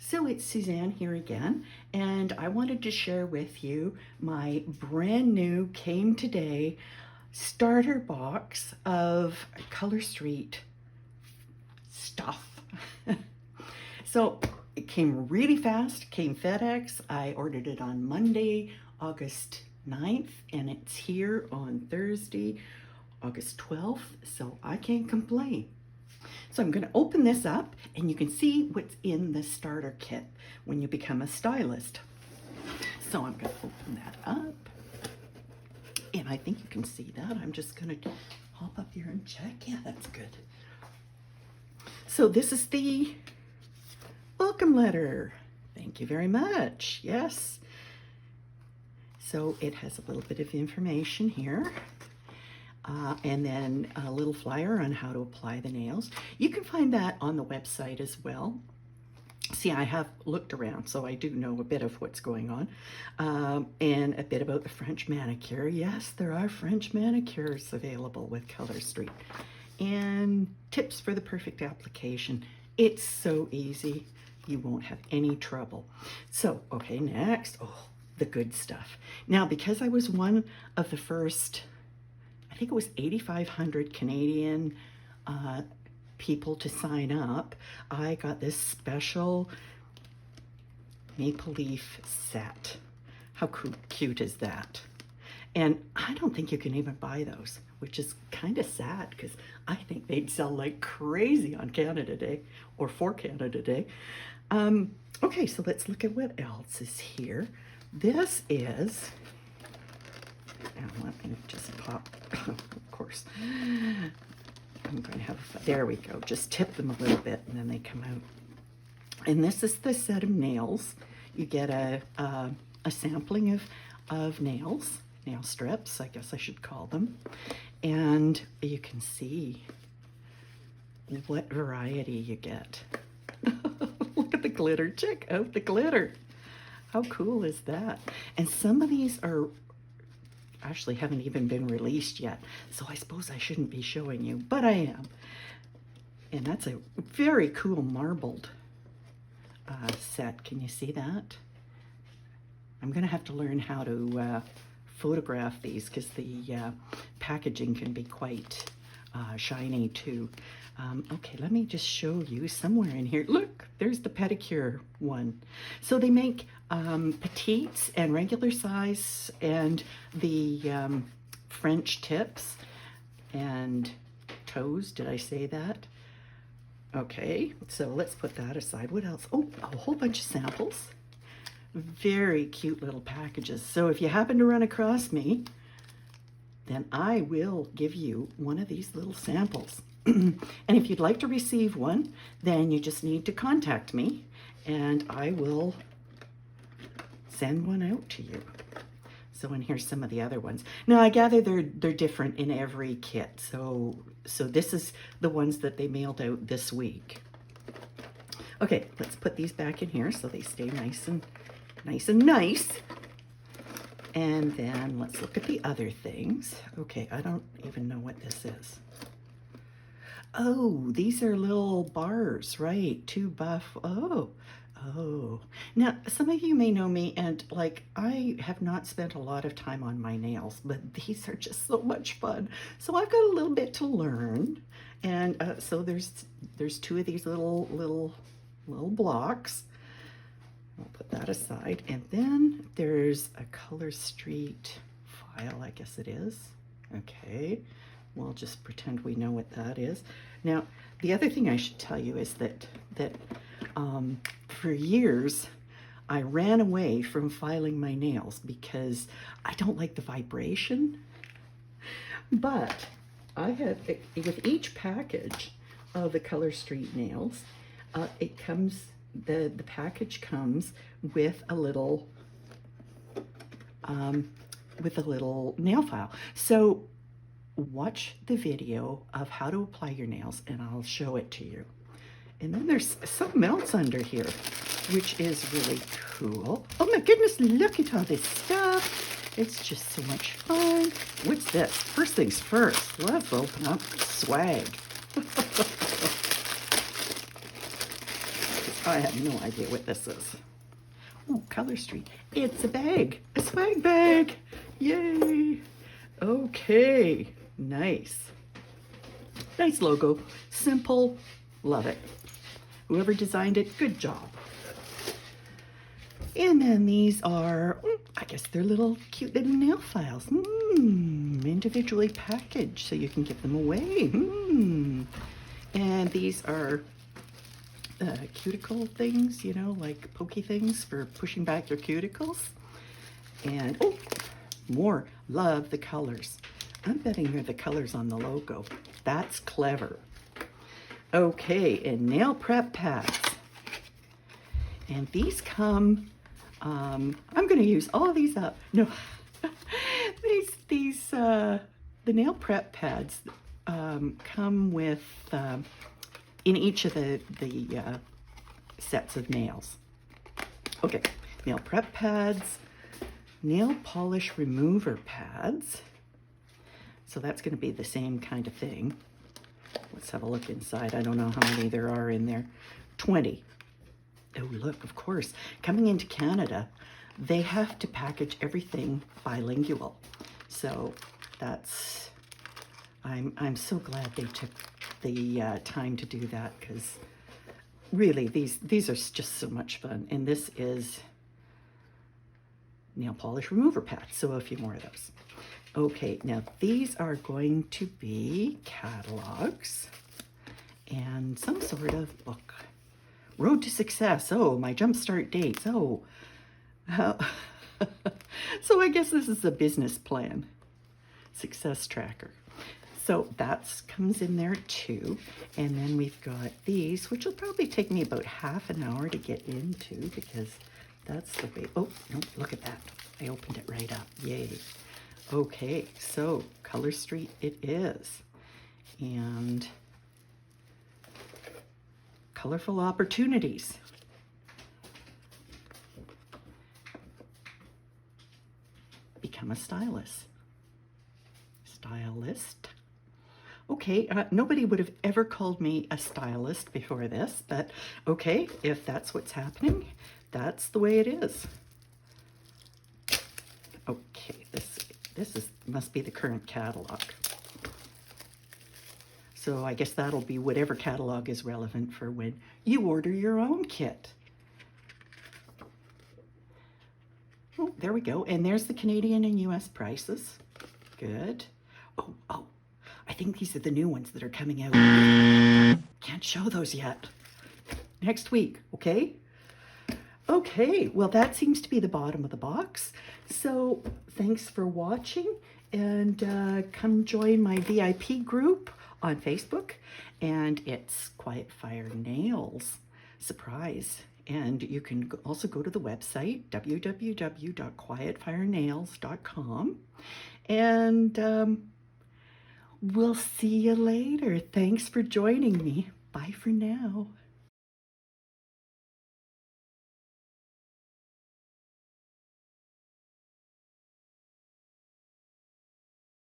So it's Suzanne here again, and I wanted to share with you my brand new came today starter box of Color Street stuff. So it came really fast, came FedEx. I ordered it on Monday, August 9th, and it's here on Thursday, August 12th, so I can't complain. So I'm going to open this up and you can see what's in the starter kit when you become a stylist. So I'm going to open that up. And I think you can see that. I'm just going to hop up here and check. Yeah, that's good. So this is the welcome letter. Thank you very much. Yes. So it has a little bit of information here. And then a little flyer on how to apply the nails. You can find that on the website as well. See, I have looked around, so I do know a bit of what's going on. And a bit about the French manicure. Yes, there are French manicures available with Color Street. And tips for the perfect application. It's so easy. You won't have any trouble. So, okay, next. Oh, the good stuff. Now, because I was one of the first, I think it was 8,500 Canadian people to sign up, I got this special maple leaf set. How cute is that? And I don't think you can even buy those, which is kind of sad because I think they'd sell like crazy on Canada Day or for Canada Day. Okay, so let's look at what else is here. This is, and let me just pop, of course, I'm going to have, there we go, just tip them a little bit and then they come out. And this is the set of nails. You get a sampling of nails, nail strips, I guess I should call them. And you can see what variety you get. Look at the glitter, check out the glitter. How cool is that? And some of these are actually haven't even been released yet, so I suppose I shouldn't be showing you, but I am. And that's a very cool marbled set. Can you see that? I'm gonna have to learn how to photograph these because the packaging can be quite shiny too. Okay, let me just show you somewhere in here. Look, there's the Pedicure one. So they make petites and regular size and the French tips and toes. Did I say that? Okay, so let's put that aside. What else? Oh, a whole bunch of samples. Very cute little packages. So if you happen to run across me, then I will give you one of these little samples. And if you'd like to receive one, then you just need to contact me and I will send one out to you. So, and here's some of the other ones. Now I gather they're different in every kit. So this is the ones that they mailed out this week. Okay, let's put these back in here so they stay nice and nice. And then let's look at the other things. Okay, I don't even know what this is. Oh, these are little bars, right? 2 buff. Oh. Now, some of you may know me, and like, I have not spent a lot of time on my nails, but these are just so much fun. So I've got a little bit to learn. And so there's 2 of these little blocks. I'll put that aside. And then there's a Color Street file, I guess it is. Okay. We'll just pretend we know what that is. Now, the other thing I should tell you is that for years, I ran away from filing my nails because I don't like the vibration. But I had, with each package of the Color Street nails, it comes, the package comes with a little nail file. So watch the video of how to apply your nails and I'll show it to you. And then there's something else under here, which is really cool. Oh my goodness, look at all this stuff. It's just so much fun. What's this? First things first, let's open up swag. I have no idea what this is. Oh, Color Street. It's a bag, a swag bag. Yay. Okay, nice. Nice logo, simple, love it. Whoever designed it, good job. And then these are, I guess they're little cute little nail files. Individually packaged so you can give them away. And these are cuticle things, you know, like pokey things for pushing back your cuticles. And oh, more. Love the colors. I'm betting they're the colors on the logo. That's clever. Okay, and nail prep pads. And these come, I'm going to use all of these up. No, the nail prep pads come with, in each of the sets of nails. Okay, nail prep pads, nail polish remover pads. So that's going to be the same kind of thing. Let's have a look inside. I don't know how many there are in there. 20. Oh, look, of course, coming into Canada, they have to package everything bilingual. So that's, I'm so glad they took the time to do that, because really these are just so much fun. And this is nail polish remover pads, so a few more of those. Okay, now these are going to be catalogs and some sort of book. Road to Success. Oh, my jumpstart dates. Oh, so I guess this is a business plan. Success tracker. So that comes in there too. And then we've got these, which will probably take me about half an hour to get into, because that's the way. Oh, no, look at that. I opened it right up. Yay. Okay, so Color Street it is. And colorful opportunities. Become a stylist. Stylist. Okay, nobody would have ever called me a stylist before this, but okay, if that's what's happening, that's the way it is. Okay, this must be the current catalog. So I guess that'll be whatever catalog is relevant for when you order your own kit. Oh, there we go. And there's the Canadian and US prices. Good. Oh, I think these are the new ones that are coming out. Can't show those yet. Next week, okay? Okay, well that seems to be the bottom of the box. So thanks for watching, and come join my VIP group on Facebook, and it's Quiet Fire Nails. Surprise. And you can also go to the website, www.quietfirenails.com, and we'll see you later. Thanks for joining me. Bye for now.